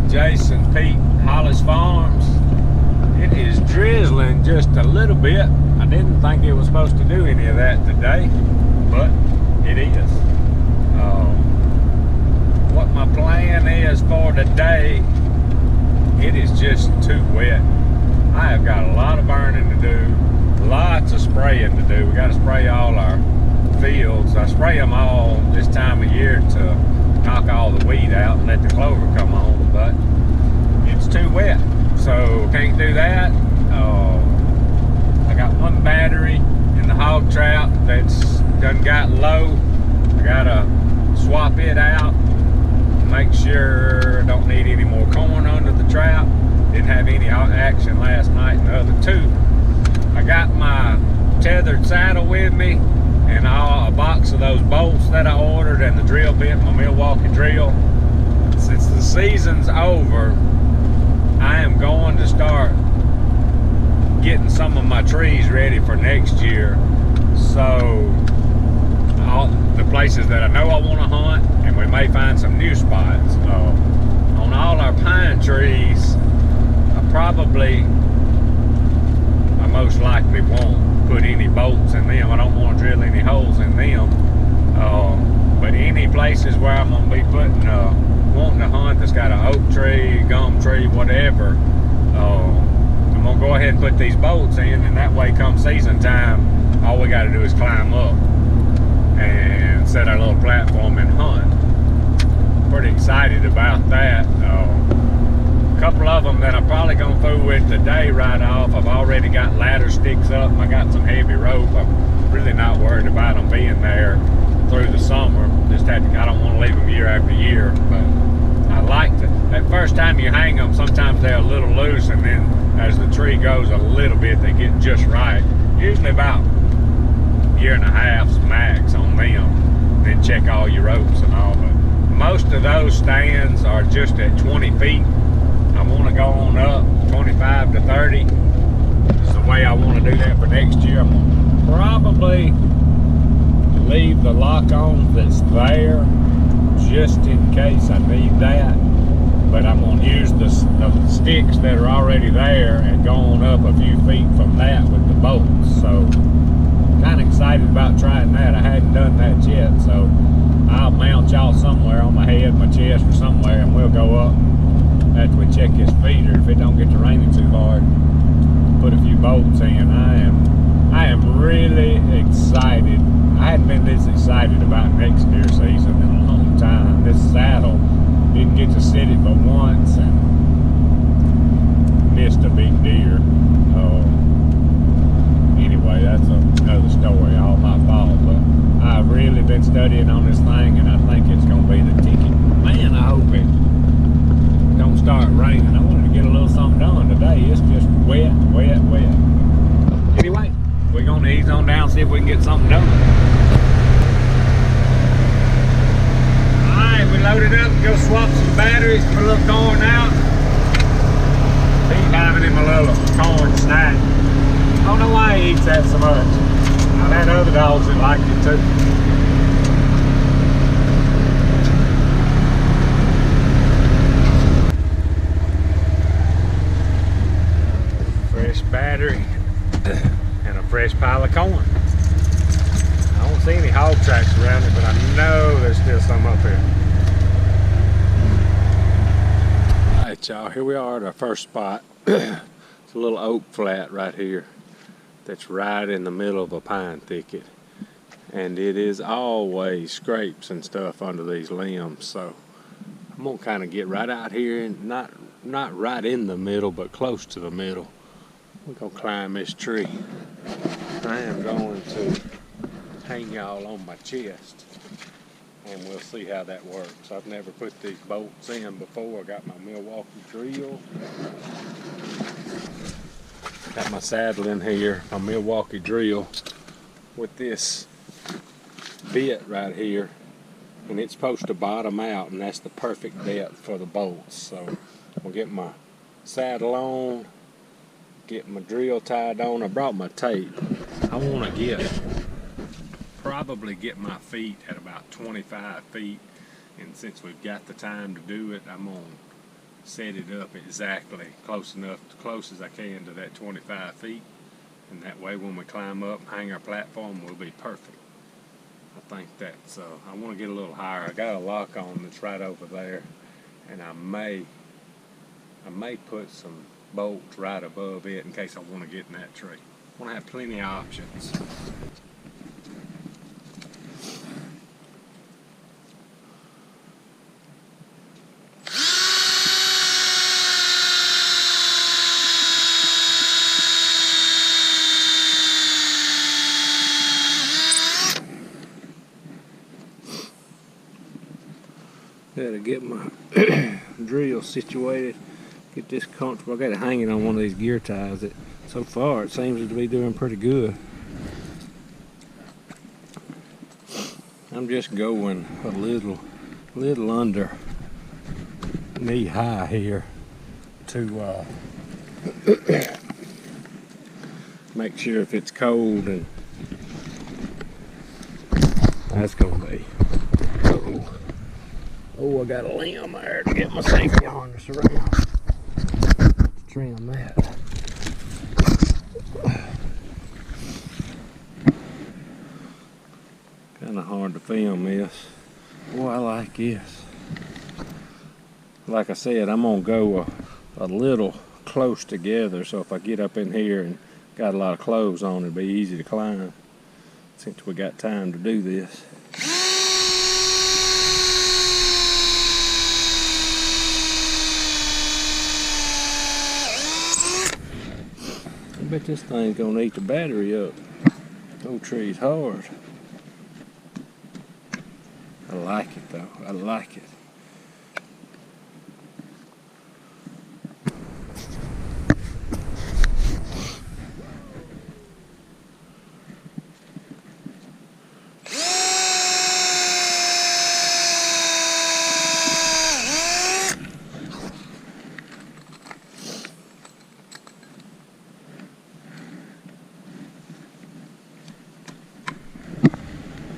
Jason Pete Hollis Farms. It is drizzling just a little bit. I didn't think it was supposed to do any of that today, but it is. What my plan is for today, it is just too wet. I have got a lot of burning to do, lots of spraying to do. We got to spray all our fields. I spray them all this time of year to knock all the weed out and let the clover come on, but it's too wet, so can't do that. I got one battery in the hog trap that's done got low. I gotta swap it out, make sure I don't need any more corn under the trap. Didn't have any action last night in the other two. I got my tethered saddle with me and a box of those bolts that I ordered and the drill bit, my Milwaukee drill. Since the season's over, I am going to start getting some of my trees ready for next year. So all the places that I know I want to hunt, and we may find some new spots. On all our pine trees, I most likely won't put any bolts in them. I don't want to drill any holes in them. But any places where I'm going to be putting, wanting to hunt that's got an oak tree, gum tree, whatever, I'm going to go ahead and put these bolts in, and that way come season time, all we got to do is climb up and set our little platform and hunt. Pretty excited about that. A couple of them that I'm probably going to fool with today right off. I've already got ladder sticks up. I got some heavy rope. I'm really not worried about them being there through the summer. Just I don't want to leave them year after year, but I like to. That first time you hang them, sometimes they're a little loose, and then as the tree goes a little bit, they get just right. Usually about a year and a half's max on them. Then check all your ropes and all. But most of those stands are just at 20 feet. I want to go on up 25 to 30. This is the way I want to do that for next year. I'm going to probably leave the lock on that's there just in case I need that. But I'm going to use the sticks that are already there and go on up a few feet from that with the bolts. So kind of excited about trying that. I hadn't done that yet, so I'll mount y'all somewhere on my head, my chest, or somewhere, and we'll go up after we check this feeder. If it don't get to raining too hard, put a few bolts in. I am really excited. I hadn't been this excited about next deer season in a long time. This saddle, didn't get to sit it but once and missed a big deer. Anyway, that's another story, all my fault. But I've really been studying on this thing, and I think it's going to be the ticket. Man, I hope it don't start raining. I wanted to get a little something done today. It's just wet, wet, wet. Anyway, we're going to ease on down, see if we can get something done. Alright, we loaded up, go swap some batteries, put a little corn out. He's having him a little corn snack. I don't know why he eats that so much. I've had other dogs that liked it too. Fresh battery and a fresh pile of corn. I don't see any hog tracks around it, but I know there's still some up here. Alright y'all, here we are at our first spot. It's a little oak flat right here that's right in the middle of a pine thicket, and it is always scrapes and stuff under these limbs, so I'm gonna kind of get right out here and not right in the middle, but close to the middle. We're gonna climb this tree. I am going to hang y'all on my chest, and we'll see how that works. I've never put these bolts in before. I got my Milwaukee drill. Got my saddle in here, my Milwaukee drill with this bit right here, and it's supposed to bottom out, and that's the perfect depth for the bolts. So I'll get my saddle on, get my drill tied on. I brought my tape. I want to probably get my feet at about 25 feet, and since we've got the time to do it, I'm going to set it up exactly close as I can to that 25 feet. And that way when we climb up and hang our platform, we'll be perfect. I think that's, I want to get a little higher. I got a lock on that's right over there, and I may put some bolts right above it in case I want to get in that tree. I want to have plenty of options. Got to get my drill situated, get this comfortable. I got it hanging on one of these gear ties that so far it seems to be doing pretty good. I'm just going a little under knee high here to make sure if it's cold, and that's gonna be. Oh, I got a limb there to get my safety harness around. Trim that. Kind of hard to film this. Boy, I like this. Like I said, I'm gonna go a little close together, so if I get up in here and got a lot of clothes on, it'll be easy to climb since we got time to do this. I bet this thing's gonna eat the battery up. Old tree's hard. I like it though. I like it.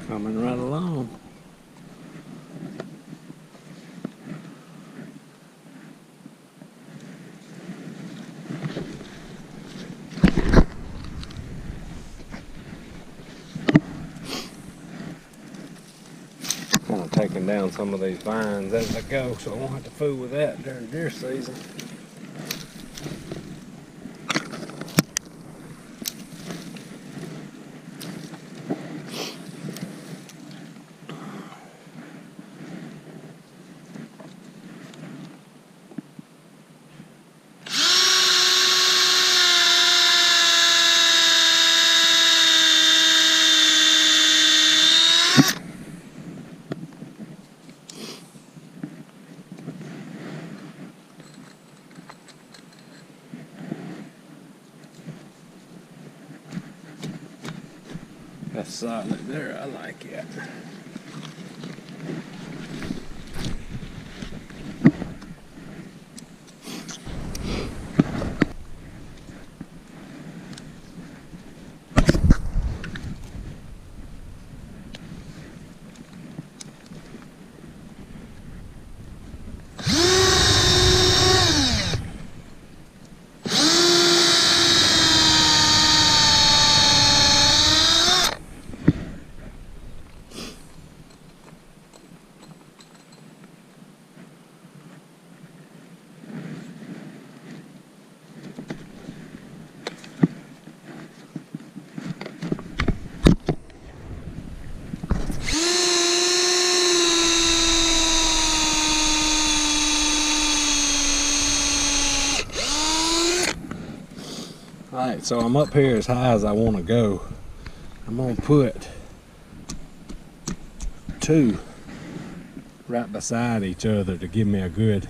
Coming right along. Kind of taking down some of these vines as I go, so I won't have to fool with that during deer season. That's solid there, I like it. Alright, so I'm up here as high as I want to go. I'm going to put two right beside each other to give me a good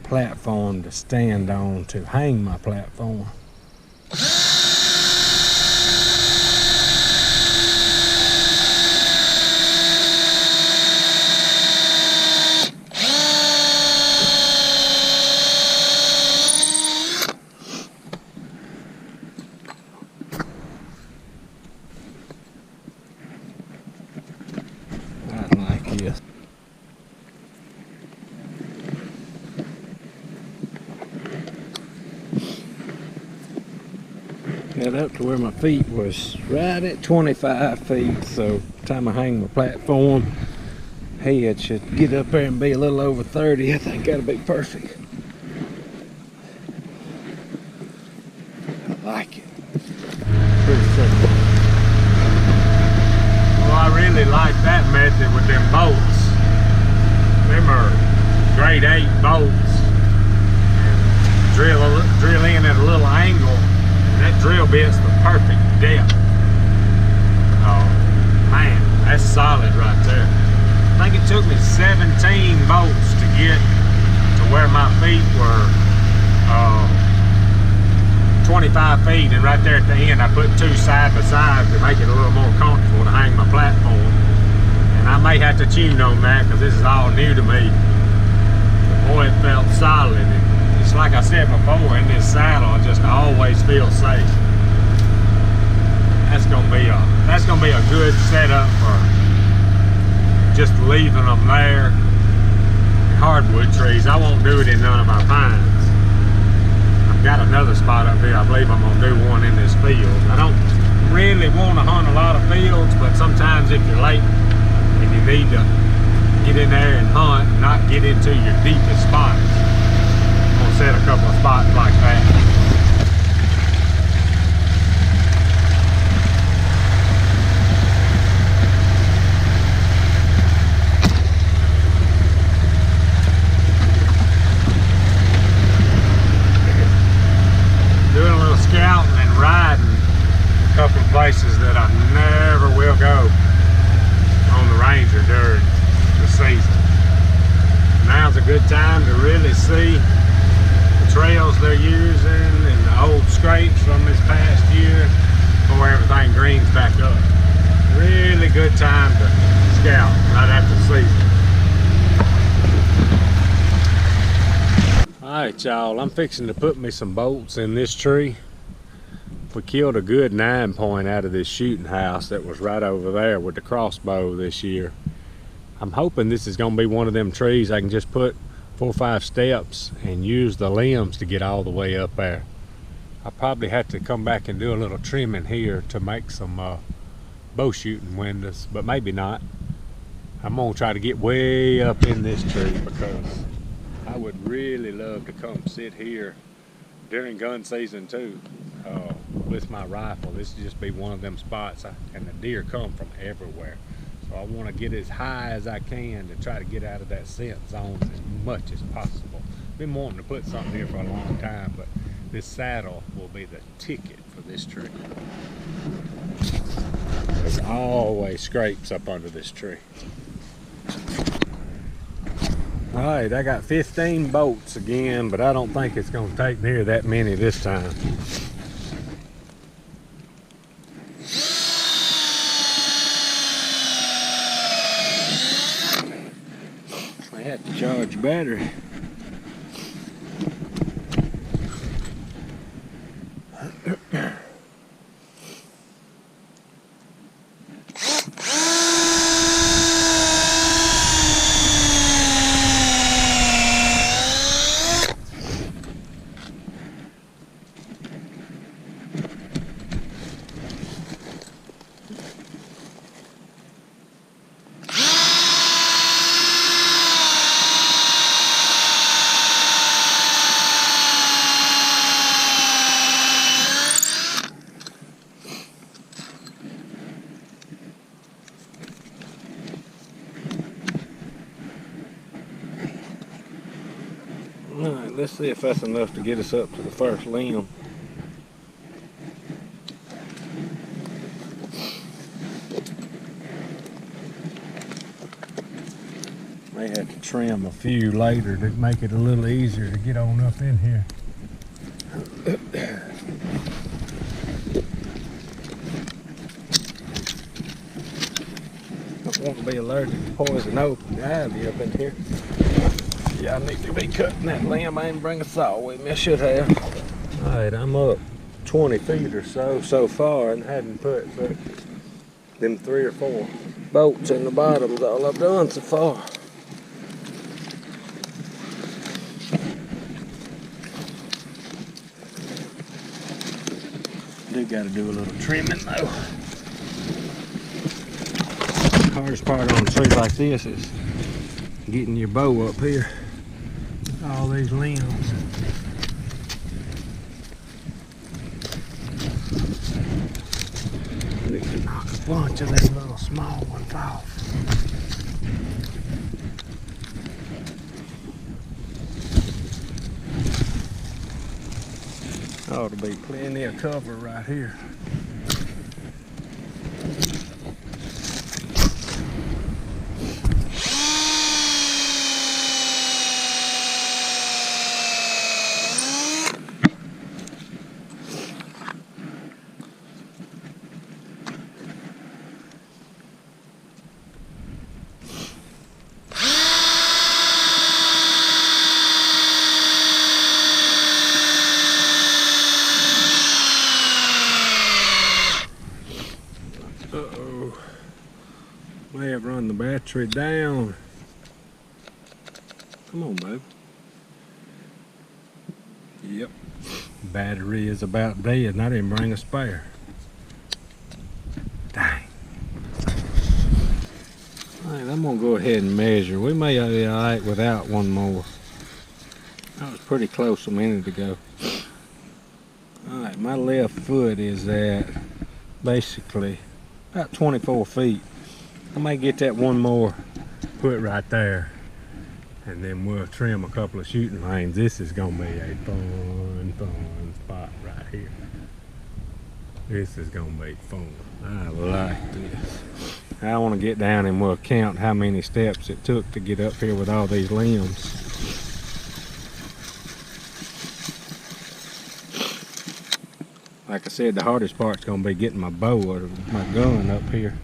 platform to stand on to hang my platform. Got up to where my feet was right at 25 feet. So time I hang my platform, head should get up there and be a little over 30. I think that'll be perfect. I like it. Pretty simple. Well, I really like that method with them bolts. Them are grade 8 bolts. Drill in at a little angle. And that drill bit's the perfect depth. Oh man, that's solid right there. I think it took me 17 bolts to get to where my feet were 25 feet, and right there at the end I put 2 side by side to make it a little more comfortable to hang my platform. And I may have to tune on that because this is all new to me. But boy, it felt solid. And it's like I said before, in this saddle I just always feel safe. That's gonna be a good setup for just leaving them there. Hardwood trees, I won't do it in none of my pines. I've got another spot up here. I believe I'm gonna do one in this field. I don't really want to hunt a lot of fields, but sometimes if you're late and you need to get in there and hunt and not get into your deepest spots, I'm gonna set a couple of spots like that. Scouting and riding a couple of places that I never will go on the Ranger during the season. Now's a good time to really see the trails they're using and the old scrapes from this past year before everything greens back up. Really good time to scout right after the season. Alright y'all, I'm fixing to put me some bolts in this tree. We killed a good 9-point out of this shooting house that was right over there with the crossbow this year. I'm hoping this is going to be one of them trees I can just put 4 or 5 steps and use the limbs to get all the way up there. I probably have to come back and do a little trimming here to make some bow shooting windows, but maybe not. I'm going to try to get way up in this tree because I would really love to come sit here during gun season too. With my rifle, this would just be one of them spots, and the deer come from everywhere. So I want to get as high as I can to try to get out of that scent zone as much as possible. Been wanting to put something here for a long time, but this saddle will be the ticket for this tree. There's always scrapes up under this tree. Alright, I got 15 bolts again, but I don't think it's going to take near that many this time. I had to charge battery. Alright, let's see if that's enough to get us up to the first limb. May have to trim a few later to make it a little easier to get on up in here. Don't want to be allergic to poison ivy up in here. Yeah, I need to be cutting that limb. I didn't bring a saw with me. I should have. Alright, I'm up 20 feet or so far and hadn't put but them 3 or 4 bolts in the bottom's all I've done so far. Do do got to do a little trimming though. The hardest part on a tree like this is getting your bow up here. All these limbs. We can knock a bunch of these little small ones off. Ought to be plenty of cover right here. Uh-oh. May have run the battery down. Come on, babe. Yep. Battery is about dead and I didn't bring a spare. Dang. Alright, I'm gonna go ahead and measure. We may be alright without one more. That was pretty close a minute ago. Alright, my left foot is at basically about 24 feet. I may get that one more put right there and then we'll trim a couple of shooting lanes. This is gonna be a fun spot right here. This is gonna be fun. I like this. I want to get down and we'll count how many steps it took to get up here with all these limbs. Like I said, the hardest part's gonna be getting my bow or my gun up here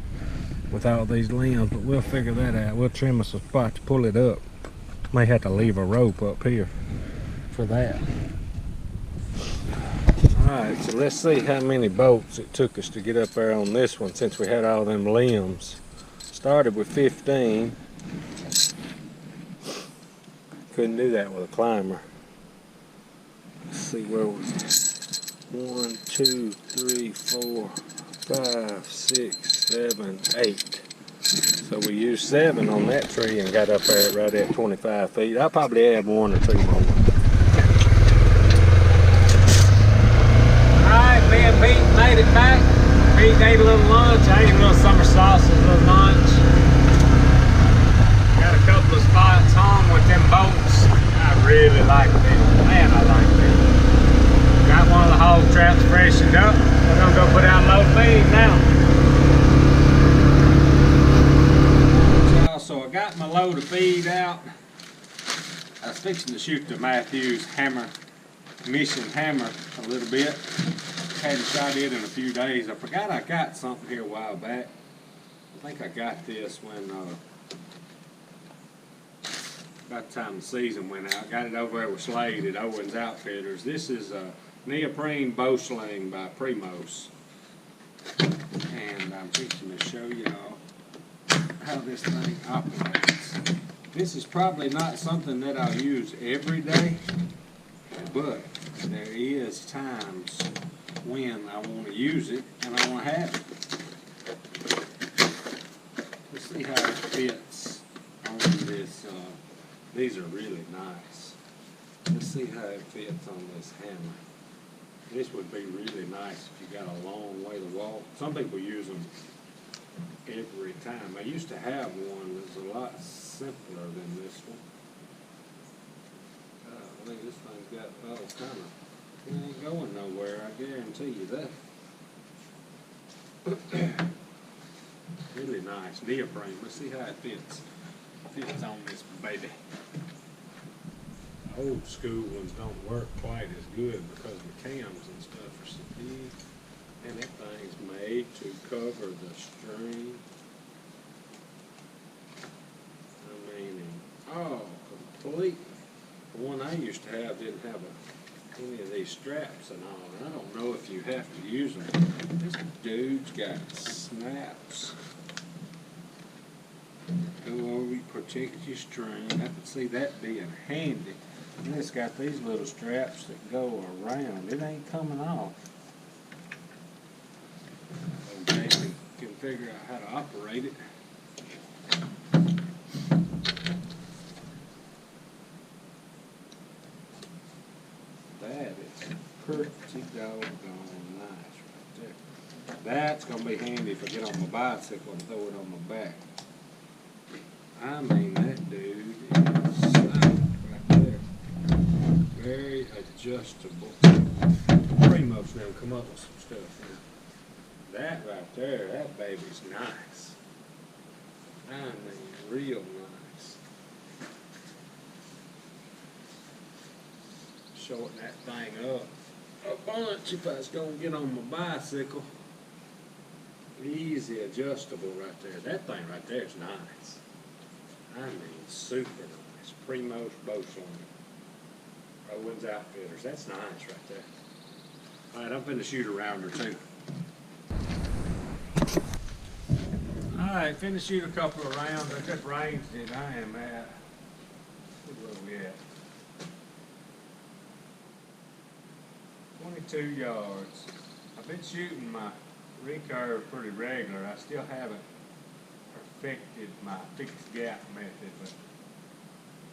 with all these limbs, but we'll figure that out. We'll trim us a spot to pull it up. May have to leave a rope up here for that. Alright, so let's see how many bolts it took us to get up there on this one since we had all them limbs. Started with 15. Couldn't do that with a climber. Let's see, where was it? 1, 2, 3, 4, 5, 6, 7, 8. So we used 7 on that tree and got up there right at 25 feet. I'll probably add 1 or 2 more. Alright, me and Pete made it back. Pete ate a little lunch. I ate a little summer sausage, a little lunch. Got a couple of spots home with them boats. I really like them. Man, I like them. Got one of the hog traps freshened up. We're gonna go put out low feed now. So I got my load of feed out. I was fixing to shoot the Matthews hammer, mission hammer a little bit. Hadn't shot it in a few days. I forgot I got something here a while back. I think I got this when about the time the season went out. Got it over there with Slade at Owens Outfitters. This is a neoprene bow sling by Primos. And I'm fixing to show y'all how this thing operates. This is probably not something that I'll use every day, but there is times when I want to use it and I want to have it. Let's see how it fits on this. These are really nice. Let's see how it fits on this hammer. This would be really nice if you got a long way to walk. Some people use them every time. I used to have one that's a lot simpler than this one. I think this thing's got all kind of, it ain't going nowhere, I guarantee you that. Really nice neoprene. Let's see how it fits on this baby. Old school ones don't work quite as good because the cams and stuff are so big. And that thing's made to cover the string. I mean, complete. The one I used to have didn't have any of these straps and all. And I don't know if you have to use them. This dude's got snaps. Go over, protect your string. I can see that being handy. And it's got these little straps that go around. It ain't coming off. figure out how to operate it. That is pretty doggone nice right there. That's gonna be handy if I get on my bicycle and throw it on my back. I mean, that dude is right there. Very adjustable. Most of them come up with some stuff. That right there, that baby's nice. I mean, real nice. Shorten that thing up a bunch if I was gonna get on my bicycle. Easy adjustable right there. That thing right there is nice. I mean, super nice. Primo's Boson. Owens Outfitters. That's nice right there. Alright, I'm finna shoot a round or two. Alright, finna shoot a couple of rounds. I just ranged it. I am at, where are we at? 22 yards. I've been shooting my recurve pretty regular. I still haven't perfected my fixed gap method, but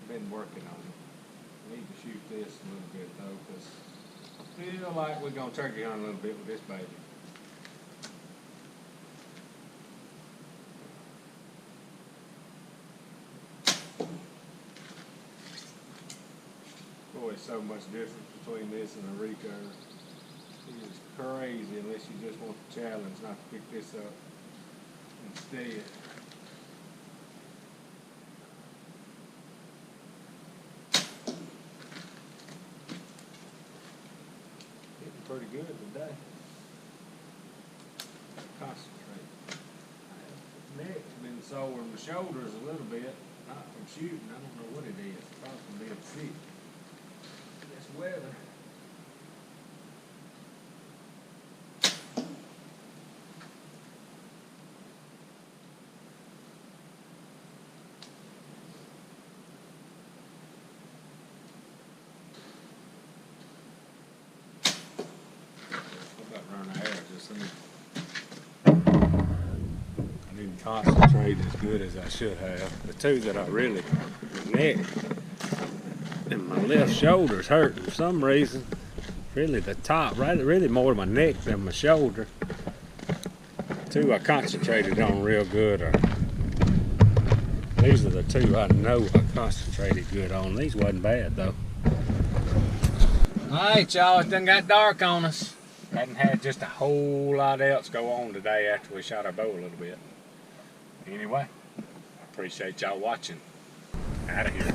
I've been working on it. I need to shoot this a little bit though, because I feel like we're going to turkey hunt a little bit with this baby. Boy, so much difference between this and a recurve. It is crazy unless you just want the challenge not to pick this up instead. Pretty good today. Concentrate. My neck's been sore in my shoulders a little bit, not from shooting. I don't know what it is. Probably from being sick. This weather. I didn't concentrate as good as I should have. The two that I really, my neck and my left shoulder's hurting for some reason. Really the top, really more my neck than my shoulder. Two I concentrated on real good. These are the two I know I concentrated good on. These wasn't bad though. Alright y'all, it done got dark on us. Hadn't had just a whole lot else go on today after we shot our bow a little bit. Anyway, I appreciate y'all watching. Out of here.